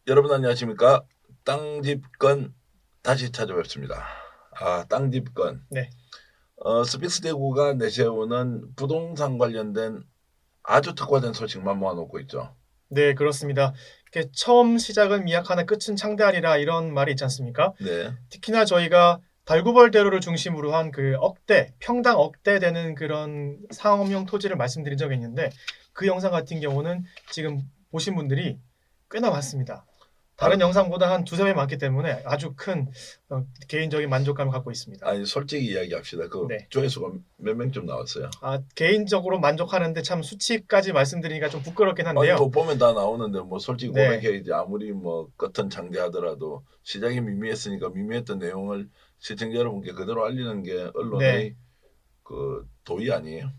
여러분 안녕하십니까? 땅집건 다시 찾아뵙습니다. 땅집건. 네. 스픽스 대구가 내세우는 부동산 관련된 아주 특화된 소식만 모아놓고 있죠. 네, 그렇습니다. 이렇게 처음 시작은 미약하나 끝은 창대하리라 이런 말이 있지 않습니까? 네. 특히나 저희가 달구벌대로를 중심으로 한 그 평당 억대 되는 그런 상업용 토지를 말씀드린 적이 있는데 그 영상 같은 경우는 지금 보신 분들이 꽤나 많습니다. 아, 다른 영상보다 한 두세 배 많기 때문에 아주 큰 개인적인 만족감을 갖고 있습니다. 아니 솔직히 이야기합시다. 그 네. 조회수가 몇 명쯤 나왔어요? 개인적으로 만족하는데 참 수치까지 말씀드리기가 좀 부끄럽긴 아니 한데요. 뭐 보면 다 나오는데 뭐 솔직히 네. 고백해야지. 아무리 뭐 끝은 장대하더라도 시작이 미미했으니까 미미했던 내용을 시청자 여러분께 그대로 알리는 게 네. 언론의 그 도의 아니에요?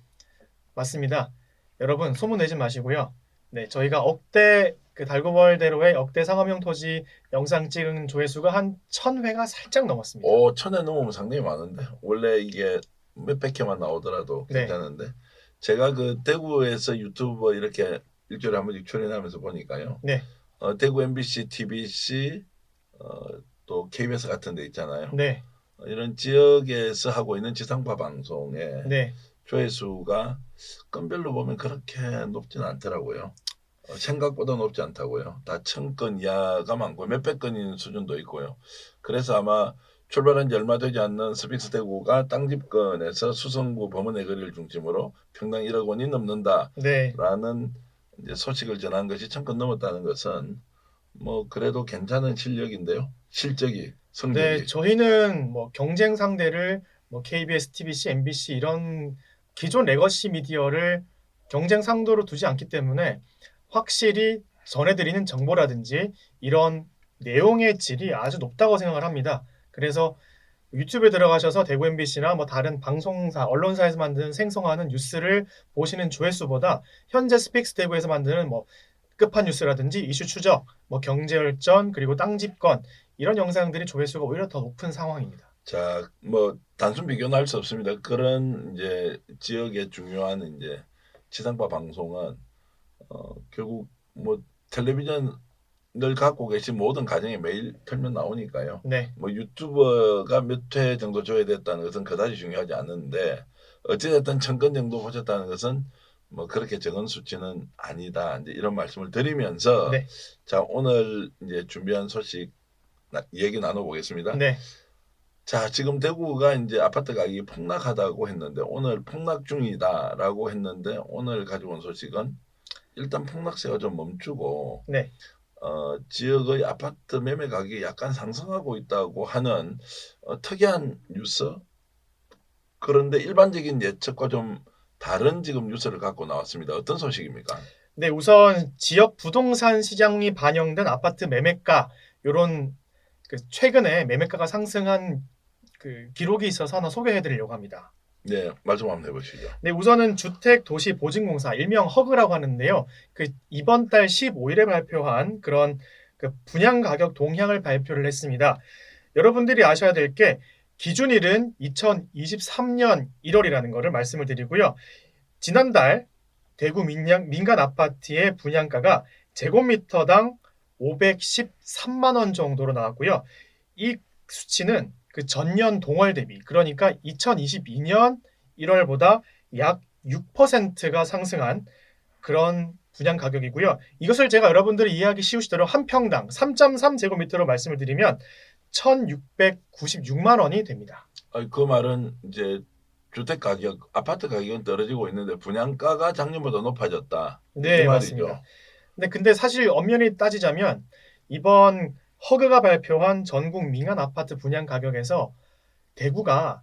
맞습니다. 여러분 소문 내지 마시고요. 네, 저희가 억대 그 달구벌대로의 억대 상업용 토지 영상 찍은 조회수가 한 1,000회가 살짝 넘었습니다. 1000회 넘으면 상당히 많은데 원래 이게 몇백 회만 나오더라도 네, 괜찮은데 제가 그 대구에서 유튜버 이렇게 일주일에 한 번씩 출연하면서 보니까요. 네, 대구 MBC, TBC, 어, 또 KBS 같은 데 있잖아요. 네, 이런 지역에서 하고 있는 지상파 방송의 네. 조회수가 건별로 보면 그렇게 높지는 않더라고요. 생각보다 높지 않다고요. 다 1000건 이하가 많고 몇백 건인 수준도 있고요. 그래서 아마 출발한 지 얼마 되지 않는 스픽스 대구가 땅집건에서 수성구 범원의 거리를 중심으로 평당 1억 원이 네. 넘는다라는 이제 소식을 전한 것이 1000건 넘었다는 것은 뭐 그래도 괜찮은 실력인데요. 실적이 네, 성적이. 저희는 뭐 경쟁 상대를 뭐 KBS, TBC, MBC 이런 기존 레거시 미디어를 경쟁 상도로 두지 않기 때문에 확실히 전해드리는 정보라든지 이런 내용의 질이 아주 높다고 생각을 합니다. 그래서 유튜브에 들어가셔서 대구 MBC나 뭐 다른 방송사, 언론사에서 만드는 생성하는 뉴스를 보시는 조회수보다 현재 스픽스 대구에서 만드는 뭐 급한 뉴스라든지 이슈 추적, 뭐 경제열전, 그리고 땅집건 이런 영상들이 조회수가 오히려 더 높은 상황입니다. 자, 뭐 단순 비교는 할 수 없습니다. 그런 이제 지역의 중요한 이제 지상파 방송은 결국 뭐 텔레비전을 갖고 계신 모든 가정에 매일 틀면 나오니까요. 네, 뭐 유튜버가 몇 회 정도 조회됐다는 것은 그다지 중요하지 않는데 어찌됐든 1000건 정도 보셨다는 것은 뭐 그렇게 적은 수치는 아니다. 이제 이런 말씀을 드리면서 네, 자, 오늘 이제 준비한 소식 얘기 나눠보겠습니다. 네. 자, 지금 대구가 이제 아파트 가격이 폭락하다고 했는데 오늘 폭락 중이다라고 했는데 오늘 가지고 온 소식은 일단 폭락세가 좀 멈추고 네. 지역의 아파트 매매 가격이 약간 상승하고 있다고 하는 특이한 뉴스. 그런데 일반적인 예측과 좀 다른 지금 뉴스를 갖고 나왔습니다. 어떤 소식입니까? 네, 우선 지역 부동산 시장이 반영된 아파트 매매가 요런 그 최근에 매매가가 상승한 그 기록이 있어서 하나 소개해 드리려고 합니다. 네, 말씀 한번 해보시죠. 네, 우선은 주택도시보증공사 일명 허그라고 하는데요. 그 이번 달 15일에 발표한 그런 그 분양 가격 동향을 발표를 했습니다. 여러분들이 아셔야 될 게 기준일은 2023년 1월이라는 것을 말씀을 드리고요. 지난달 대구 민간 아파트의 분양가가 제곱미터당 513만 원 정도로 나왔고요. 이 수치는 그 전년 동월 대비, 그러니까 2022년 1월보다 약 6%가 상승한 그런 분양 가격이고요. 이것을 제가 여러분들이 이해하기 쉬우시도록 한 평당 3.3제곱미터로 말씀을 드리면 1,696만 원이 됩니다. 그 말은 이제 주택 가격, 아파트 가격은 떨어지고 있는데 분양가가 작년보다 높아졌다. 이 네, 말이죠. 맞습니다. 근데 사실 엄연히 따지자면 이번 허그가 발표한 전국 민간 아파트 분양 가격에서 대구가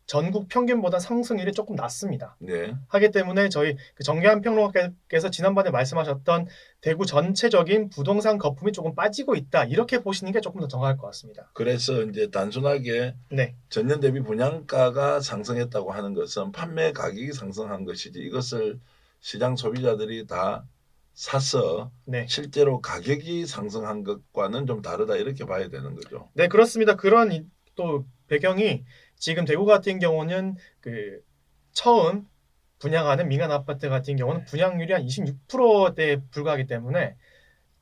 전국 평균보다 상승률이 조금 낮습니다. 네. 하기 때문에 저희 그 정계한 평론가께서 지난번에 말씀하셨던 대구 전체적인 부동산 거품이 조금 빠지고 있다. 이렇게 보시는 게 조금 더 정확할 것 같습니다. 그래서 이제 단순하게 네, 전년 대비 분양가가 상승했다고 하는 것은 판매 가격이 상승한 것이지 이것을 시장 소비자들이 다 사서 네, 실제로 가격이 상승한 것과는 좀 다르다 이렇게 봐야 되는 거죠. 네, 그렇습니다. 그런 또 배경이 지금 대구 같은 경우는 그 처음 분양하는 민간 아파트 같은 경우는 분양률이 한 26%대에 불과하기 때문에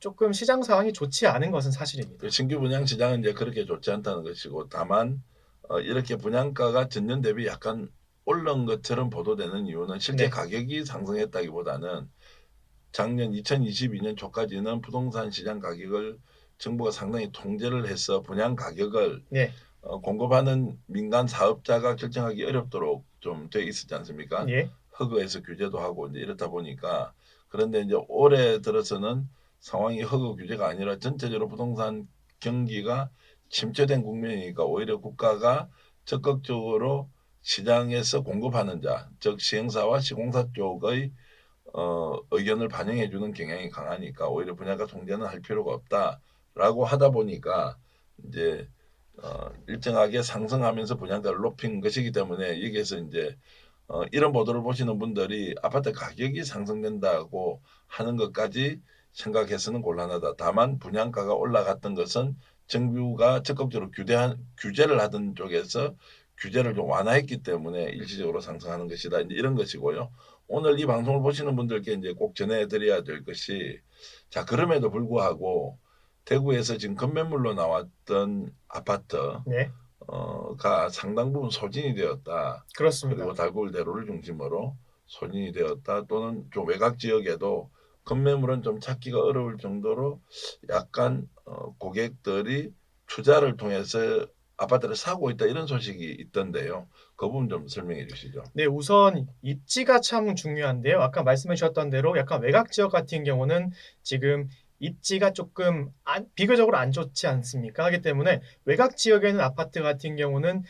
조금 시장 상황이 좋지 않은 것은 사실입니다. 그 신규 분양 시장은 이제 그렇게 좋지 않다는 것이고, 다만 이렇게 분양가가 전년 대비 약간 오른 것처럼 보도되는 이유는 실제 네. 가격이 상승했다기보다는 작년 2022년 초까지는 부동산 시장 가격을 정부가 상당히 통제를 해서 분양 가격을 네. 공급하는 민간 사업자가 결정하기 어렵도록 좀 돼 있었지 않습니까? 예. 허그에서 규제도 하고 이제 이렇다 보니까, 그런데 이제 올해 들어서는 상황이 허그 규제가 아니라 전체적으로 부동산 경기가 침체된 국면이니까 오히려 국가가 적극적으로 시장에서 공급하는 자, 즉 시행사와 시공사 쪽의 의견을 반영해 주는 경향이 강하니까 오히려 분양가 통제는 할 필요가 없다라고 하다 보니까 이제 일정하게 상승하면서 분양가를 높인 것이기 때문에, 여기에서 이제 이런 보도를 보시는 분들이 아파트 가격이 상승된다고 하는 것까지 생각해서는 곤란하다. 다만 분양가가 올라갔던 것은 정부가 적극적으로 규제를 하던 쪽에서 규제를 좀 완화했기 때문에 일시적으로 상승하는 것이다. 이제 이런 것이고요. 오늘 이 방송을 보시는 분들께 이제 꼭 전해드려야 될 것이, 자, 그럼에도 불구하고 대구에서 지금 급매물로 나왔던 아파트 네. 가 상당 부분 소진이 되었다. 그렇습니다. 그리고 달굴대로를 중심으로 소진이 되었다. 또는 좀 외곽 지역에도 급매물은 좀 찾기가 어려울 정도로 약간 고객들이 투자를 통해서 아파트를 사고 있다, 이런 소식이 있던데요. 그 부분 좀 설명해 주시죠. 네, 우선 입지가 참 중요한데요. 아까 말씀해 주셨던 대로 약간 외곽 지역 같은 경우는 지금 입지가 조금 비교적으로 안 좋지 않습니까? 하기 때문에 외곽 지역에 있는 아파트 같은 경우는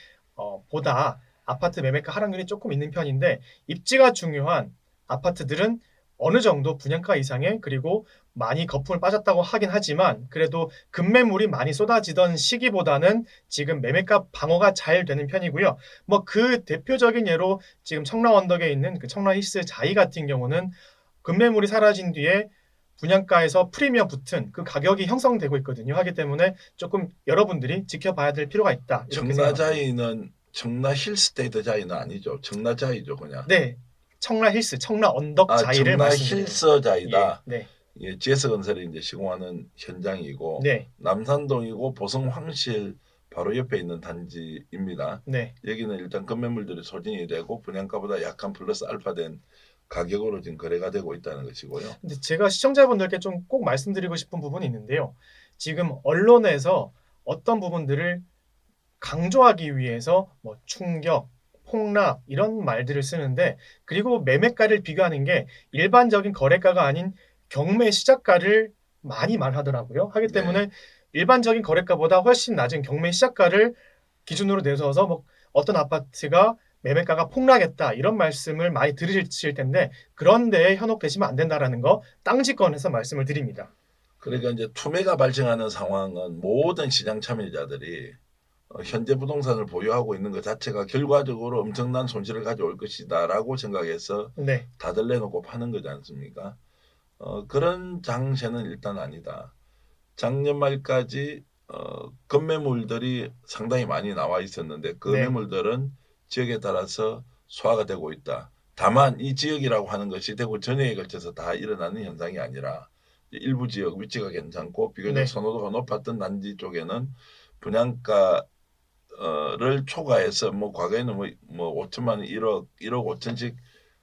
보다 아파트 매매가 하락률이 조금 있는 편인데, 입지가 중요한 아파트들은 어느 정도 분양가 이상의, 그리고 많이 거품을 빠졌다고 하긴 하지만 그래도 급매물이 많이 쏟아지던 시기보다는 지금 매매가 방어가 잘 되는 편이고요. 뭐 그 대표적인 예로 지금 청라 언덕에 있는 그 청라 힐스 자이 같은 경우는 급매물이 사라진 뒤에 분양가에서 프리미엄 붙은 그 가격이 형성되고 있거든요. 하기 때문에 조금 여러분들이 지켜봐야 될 필요가 있다, 이렇게 생각합니다. 청라자이는 청라 힐스테이트 자이는 아니죠. 청라자이죠, 그냥. 네, 청라 힐스, 청라 언덕 자이를 청라 말씀드려요. 힐서 자이다. 네. 예, GS건설이 이제 시공하는 현장이고, 네. 남산동이고 보성 황실 바로 옆에 있는 단지입니다. 네. 여기는 일단 급매물들이 소진이 되고 분양가보다 약간 플러스 알파된 가격으로 지금 거래가 되고 있다는 것이고요. 근데 제가 시청자분들께 좀 꼭 말씀드리고 싶은 부분이 있는데요. 지금 언론에서 어떤 부분들을 강조하기 위해서 뭐 충격, 폭락 이런 말들을 쓰는데, 그리고 매매가를 비교하는 게 일반적인 거래가가 아닌 경매 시작가를 많이 말하더라고요. 하기 때문에 일반적인 거래가보다 훨씬 낮은 경매 시작가를 기준으로 내세워서 뭐 어떤 아파트가 매매가가 폭락했다 이런 말씀을 많이 들으실 텐데, 그런 데에 현혹되시면 안 된다라는 거 땅지권에서 말씀을 드립니다. 그러니까 이제 투매가 발생하는 상황은 모든 시장 참여자들이 현재 부동산을 보유하고 있는 것 자체가 결과적으로 엄청난 손실을 가져올 것이다라고 생각해서 네. 다들 내놓고 파는 거지 않습니까? 그런 장세는 일단 아니다. 작년 말까지 급매물들이 상당히 많이 나와 있었는데 그 네. 매물들은 지역에 따라서 소화가 되고 있다. 다만 이 지역이라고 하는 것이 대구 전역에 걸쳐서 다 일어나는 현상이 아니라 일부 지역 위치가 괜찮고 비교적 네. 선호도가 높았던 단지 쪽에는 분양가를 초과해서 뭐 과거에는 뭐 5천만 원, 1억 5천씩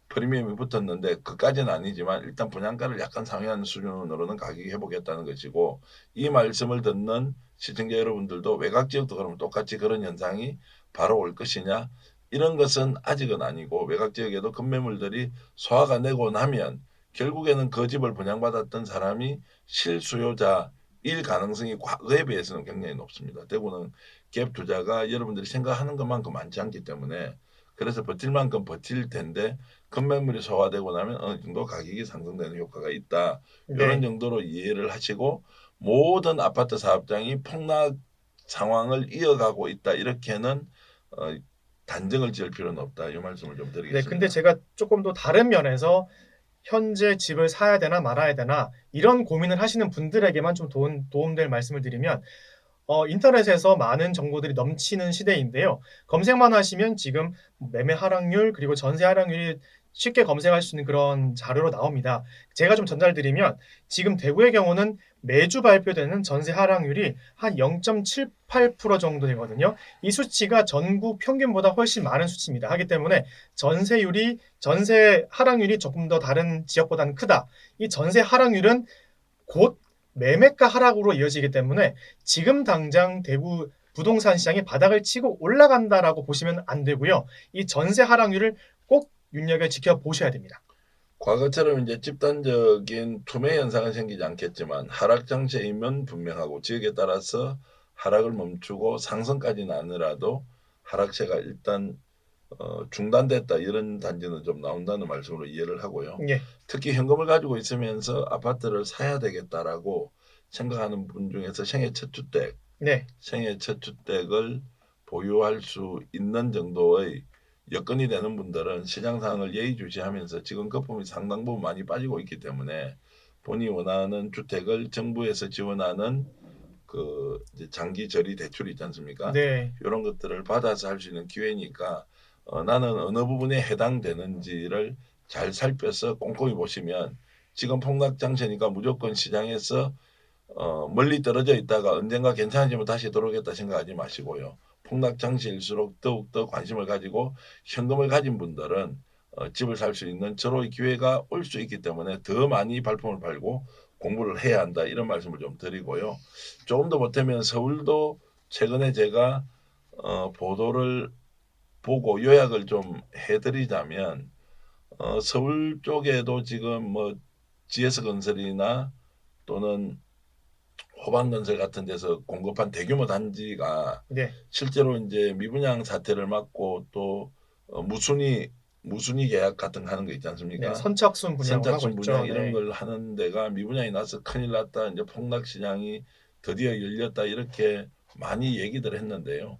프리미엄이 붙었는데 그까지는 아니지만 일단 분양가를 약간 상회하는 수준으로는 가격이 회복했다는 것이고, 이 말씀을 듣는 시청자 여러분들도 외곽 지역도 그러면 똑같이 그런 현상이 바로 올 것이냐, 이런 것은 아직은 아니고, 외곽 지역에도 급매물들이 소화가 내고 나면 결국에는 그 집을 분양받았던 사람이 실수요자일 가능성이 과거에 비해서는 굉장히 높습니다. 대구는 갭 투자가 여러분들이 생각하는 것만큼 많지 않기 때문에, 그래서 버틸 만큼 버틸 텐데 급매물이 소화되고 나면 어느 정도 가격이 상승되는 효과가 있다. 이런 네. 정도로 이해를 하시고, 모든 아파트 사업장이 폭락 상황을 이어가고 있다, 이렇게는 단정을 지을 필요는 없다, 이 말씀을 좀 네, 드리겠습니다. 근데 제가 조금 더 다른 면에서 현재 집을 사야 되나 말아야 되나 이런 고민을 하시는 분들에게만 좀 도움될 말씀을 드리면, 인터넷에서 많은 정보들이 넘치는 시대인데요. 검색만 하시면 지금 매매 하락률 그리고 전세 하락률이 쉽게 검색할 수 있는 그런 자료로 나옵니다. 제가 좀 전달드리면, 지금 대구의 경우는 매주 발표되는 전세 하락률이 한 0.78% 정도 되거든요. 이 수치가 전국 평균보다 훨씬 많은 수치입니다. 하기 때문에 전세 하락률이 조금 더 다른 지역보다는 크다. 이 전세 하락률은 곧 매매가 하락으로 이어지기 때문에 지금 당장 대구 부동산 시장이 바닥을 치고 올라간다라고 보시면 안 되고요. 이 전세 하락률을 꼭 눈여겨 지켜보셔야 됩니다. 과거처럼 이제 집단적인 투매 현상은 생기지 않겠지만 하락 장세이면 분명하고 지역에 따라서 하락을 멈추고 상승까지는 아니라도 하락세가 일단 중단됐다 이런 단지는 좀 나온다는 말씀으로 이해를 하고요. 예, 특히 현금을 가지고 있으면서 아파트를 사야 되겠다라고 생각하는 분 중에서 생애 첫 주택, 네, 생애 첫 주택을 보유할 수 있는 정도의 여건이 되는 분들은 시장 상황을 예의주시하면서 지금 거품이 상당 부분 많이 빠지고 있기 때문에 본인이 원하는 주택을 정부에서 지원하는 그 이제 장기 저리 대출이 있지 않습니까? 네, 이런 것들을 받아서 할 수 있는 기회니까 나는 어느 부분에 해당되는지를 잘 살펴서 꼼꼼히 보시면 지금 폭락 장세니까 무조건 시장에서 멀리 떨어져 있다가 언젠가 괜찮아지면 다시 들어오겠다 생각하지 마시고요. 폭락 장세일수록 더욱더 관심을 가지고 현금을 가진 분들은 집을 살 수 있는 절호의 기회가 올 수 있기 때문에 더 많이 발품을 팔고 공부를 해야 한다 이런 말씀을 좀 드리고요. 조금 더 보태면 서울도 최근에 제가 보도를 보고 요약을 좀 해드리자면 서울 쪽에도 지금 뭐 GS건설이나 또는 호반건설 같은 데서 공급한 대규모 단지가 네, 실제로 이제 미분양 사태를 막고 또 무순위 계약 같은 거 하는 거 있지 네, 않습니까? 선착순 분양을 하고 선착순 있죠. 분양 이런 네, 걸 하는 데가 미분양이 나서 큰일 났다. 이제 폭락 시장이 드디어 열렸다. 이렇게 많이 얘기들 했는데요.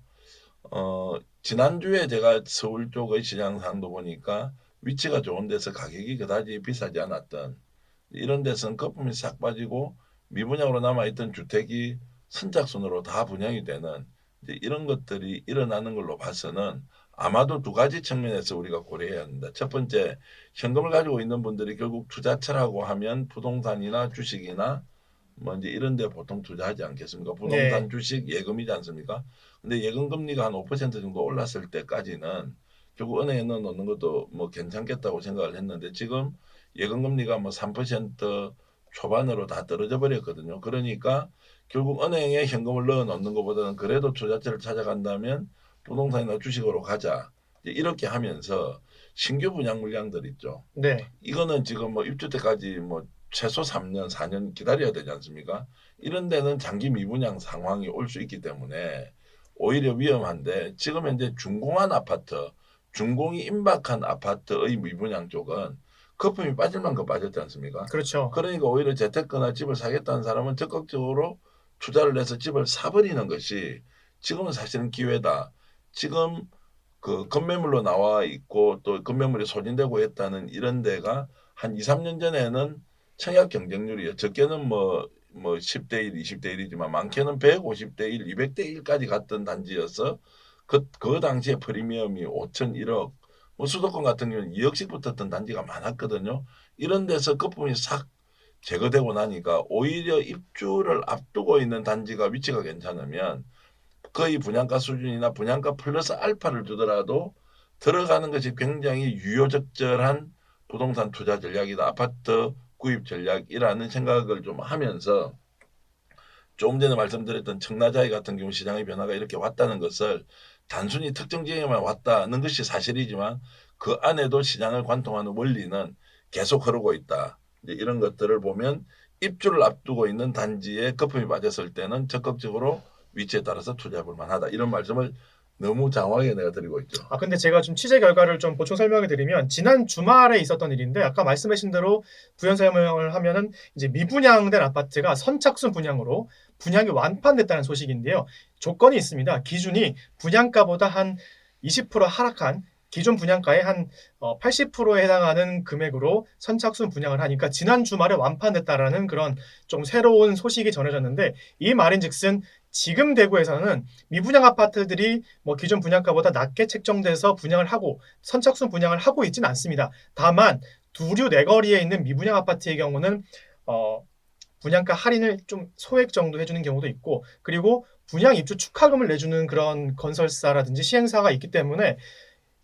지난주에 제가 서울 쪽의 시장 상도 보니까 위치가 좋은 데서 가격이 그다지 비싸지 않았던 이런 데서는 거품이 싹 빠지고 미분양으로 남아있던 주택이 선착순으로 다 분양이 되는 이제 이런 것들이 일어나는 걸로 봐서는 아마도 두 가지 측면에서 우리가 고려해야 합니다. 첫 번째, 현금을 가지고 있는 분들이 결국 투자처라고 하면 부동산이나 주식이나 뭐 이제 이런 데 보통 투자하지 않겠습니까? 부동산, 네, 주식, 예금이지 않습니까? 근데 예금 금리가 한 5% 정도 올랐을 때까지는 결국 은행에 넣어놓는 것도 뭐 괜찮겠다고 생각을 했는데 지금 예금 금리가 뭐 3% 초반으로 다 떨어져 버렸거든요. 그러니까 결국 은행에 현금을 넣어놓는 것보다는 그래도 투자처를 찾아간다면 부동산이나 주식으로 가자. 이렇게 하면서 신규 분양 물량들 있죠. 네, 이거는 지금 뭐 입주 때까지 뭐 최소 3년, 4년 기다려야 되지 않습니까? 이런 데는 장기 미분양 상황이 올 수 있기 때문에 오히려 위험한데 지금 현재 준공한 아파트, 준공이 임박한 아파트의 미분양 쪽은 거품이 빠질 만큼 빠졌지 않습니까? 그렇죠. 그러니까 오히려 재테크나 집을 사겠다는 사람은 적극적으로 투자를 해서 집을 사버리는 것이 지금은 사실은 기회다. 지금 그 건매물로 나와 있고 또 건매물이 소진되고 했다는 이런 데가 한 2, 3년 전에는 청약 경쟁률이 적게는 뭐 10대 1, 20대 1이지만 많게는 150대 1, 200대 1까지 갔던 단지여서 그 당시에 프리미엄이 5천, 1억, 뭐 수도권 같은 경우는 2억씩 붙었던 단지가 많았거든요. 이런 데서 거품이 싹 제거되고 나니까 오히려 입주를 앞두고 있는 단지가 위치가 괜찮으면 거의 분양가 수준이나 분양가 플러스 알파를 주더라도 들어가는 것이 굉장히 유효적절한 부동산 투자 전략이다. 아파트 구입 전략이라는 생각을 좀 하면서 조금 전에 말씀드렸던 청라자이 같은 경우 시장의 변화가 이렇게 왔다는 것을 단순히 특정 지역에만 왔다는 것이 사실이지만 그 안에도 시장을 관통하는 원리는 계속 흐르고 있다. 이제 이런 것들을 보면 입주를 앞두고 있는 단지에 거품이 빠졌을 때는 적극적으로 위치에 따라서 투자해 볼 만하다. 이런 말씀을 너무 장황하게 내가 드리고 있죠. 근데 제가 좀 취재 결과를 좀 보충 설명해 드리면 지난 주말에 있었던 일인데 아까 말씀하신 대로 부연 설명을 하면은 이제 미분양된 아파트가 선착순 분양으로 분양이 완판됐다는 소식인데요. 조건이 있습니다. 기준이 분양가보다 한 20% 하락한 기존 분양가의 한 80%에 해당하는 금액으로 선착순 분양을 하니까 지난 주말에 완판됐다라는 그런 좀 새로운 소식이 전해졌는데 이 말인즉슨 지금 대구에서는 미분양 아파트들이 뭐 기존 분양가보다 낮게 책정돼서 분양을 하고 선착순 분양을 하고 있지는 않습니다. 다만 두류 내거리에 있는 미분양 아파트의 경우는 어, 분양가 할인을 좀 소액 정도 해주는 경우도 있고, 그리고 분양 입주 축하금을 내주는 그런 건설사라든지 시행사가 있기 때문에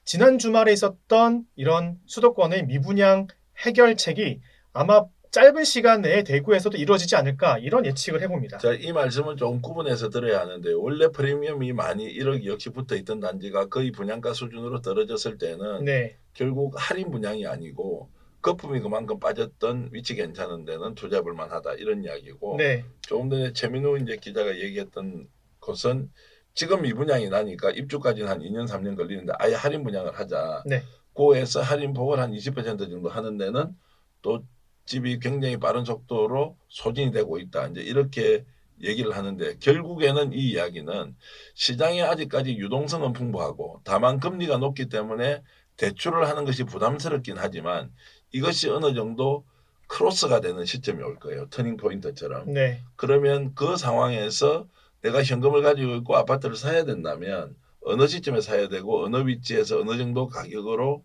지난 주말에 있었던 이런 수도권의 미분양 해결책이 아마 짧은 시간 내에 대구에서도 이루어지지 않을까 이런 예측을 해봅니다. 자, 이 말씀은 조금 구분해서 들어야 하는데 원래 프리미엄이 많이 1억 2억씩 붙어 있던 단지가 거의 분양가 수준으로 떨어졌을 때는 네, 결국 할인 분양이 아니고 거품이 그만큼 빠졌던 위치 괜찮은 데는 투자해볼 만하다 이런 이야기고 네, 조금 전에 최민우 이제 기자가 얘기했던 것은 지금 미분양이 나니까 입주까지는 한 2년 3년 걸리는데 아예 할인 분양을 하자. 네, 고에서 할인폭을 한 20% 정도 하는 데는 또 집이 굉장히 빠른 속도로 소진이 되고 있다. 이제 이렇게 얘기를 하는데 결국에는 이 이야기는 시장에 아직까지 유동성은 풍부하고 다만 금리가 높기 때문에 대출을 하는 것이 부담스럽긴 하지만 이것이 어느 정도 크로스가 되는 시점이 올 거예요. 터닝 포인트처럼. 네, 그러면 그 상황에서 내가 현금을 가지고 있고 아파트를 사야 된다면 어느 시점에 사야 되고 어느 위치에서 어느 정도 가격으로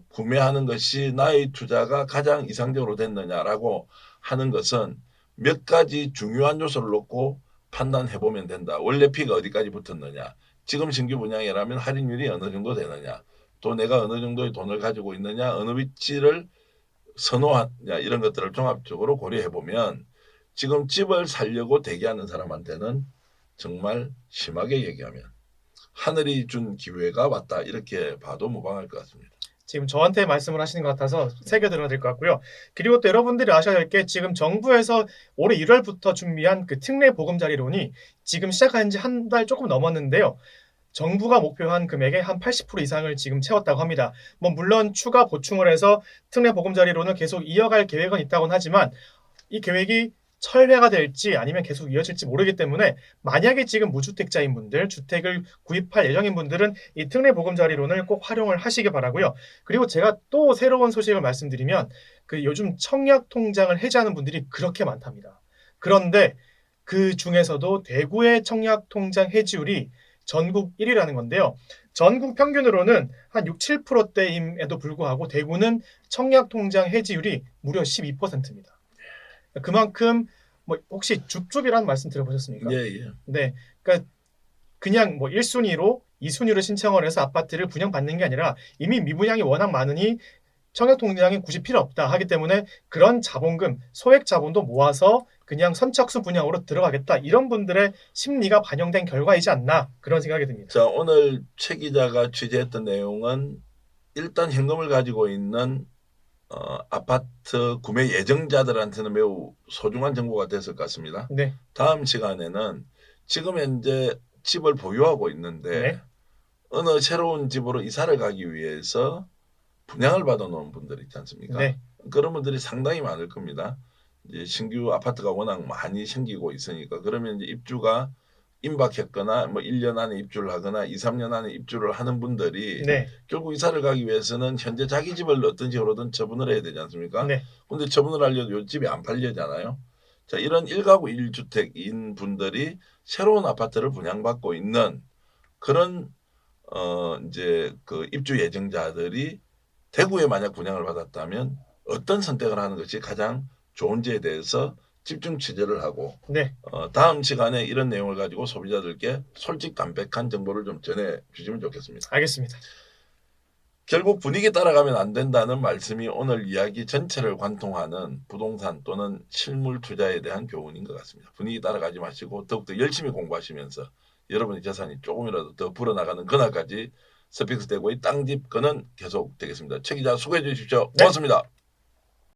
구매하는 것이 나의 투자가 가장 이상적으로 됐느냐라고 하는 것은 몇 가지 중요한 요소를 놓고 판단해 보면 된다. 원래 피가 어디까지 붙었느냐. 지금 신규 분양이라면 할인율이 어느 정도 되느냐. 또 내가 어느 정도의 돈을 가지고 있느냐. 어느 위치를 선호하냐. 이런 것들을 종합적으로 고려해 보면 지금 집을 살려고 대기하는 사람한테는 정말 심하게 얘기하면 하늘이 준 기회가 왔다. 이렇게 봐도 무방할 것 같습니다. 지금 저한테 말씀을 하시는 것 같아서 새겨 들어야 될 것 같고요. 그리고 또 여러분들이 아셔야 될 게 지금 정부에서 올해 1월부터 준비한 그 특례 보금자리론이 지금 시작한 지 한 달 조금 넘었는데요. 정부가 목표한 금액의 한 80% 이상을 지금 채웠다고 합니다. 뭐 물론 추가 보충을 해서 특례 보금자리론을 계속 이어갈 계획은 있다고는 하지만 이 계획이 철회가 될지 아니면 계속 이어질지 모르기 때문에 만약에 지금 무주택자인 분들, 주택을 구입할 예정인 분들은 이 특례 보금자리론을 꼭 활용을 하시기 바라고요. 그리고 제가 또 새로운 소식을 말씀드리면 그 요즘 청약 통장을 해지하는 분들이 그렇게 많답니다. 그런데 그 중에서도 대구의 청약 통장 해지율이 전국 1위라는 건데요. 전국 평균으로는 한 6, 7%대임에도 불구하고 대구는 청약 통장 해지율이 무려 12%입니다. 그만큼 뭐 혹시 줍줍이라는 말씀 들어보셨습니까? 예, 예. 네, 그러니까 그냥 뭐 1순위로 2순위로 신청을 해서 아파트를 분양받는 게 아니라 이미 미분양이 워낙 많으니 청약통장이 굳이 필요 없다 하기 때문에 그런 자본금, 소액 자본도 모아서 그냥 선착순 분양으로 들어가겠다 이런 분들의 심리가 반영된 결과이지 않나 그런 생각이 듭니다. 자, 오늘 최 기자가 취재했던 내용은 일단 현금을 가지고 있는 아파트 구매 예정자들한테는 매우 소중한 정보가 됐을 것 같습니다. 네, 다음 시간에는 지금 현재 집을 보유하고 있는데 네. 어느 새로운 집으로 이사를 가기 위해서 분양을 받아놓은 분들 있지 않습니까? 네. 그런 분들이 상당히 많을 겁니다. 이제 신규 아파트가 워낙 많이 생기고 있으니까 그러면 이제 입주가 임박했거나 뭐 1년 안에 입주를 하거나 2, 3년 안에 입주를 하는 분들이 네, 결국 이사를 가기 위해서는 현재 자기 집을 어떤 식으로든 처분을 해야 되지 않습니까? 네, 근데 처분을 하려도 요 집이 안 팔려잖아요. 자, 이런 1가구 1주택인 분들이 새로운 아파트를 분양받고 있는 그런 이제 그 입주 예정자들이 대구에 만약 분양을 받았다면 어떤 선택을 하는 것이 가장 좋은지에 대해서 집중 취재를 하고 네. 다음 시간에 이런 내용을 가지고 소비자들께 솔직 담백한 정보를 좀 전해 주시면 좋겠습니다. 알겠습니다. 결국 분위기 따라가면 안 된다는 말씀이 오늘 이야기 전체를 관통하는 부동산 또는 실물 투자에 대한 교훈인 것 같습니다. 분위기 따라가지 마시고 더욱더 열심히 공부하시면서 여러분의 재산이 조금이라도 더 불어나가는 그날까지 스픽스 대구의 땅집 거는 계속 되겠습니다. 최 기자 수고해 주십시오. 네. 고맙습니다.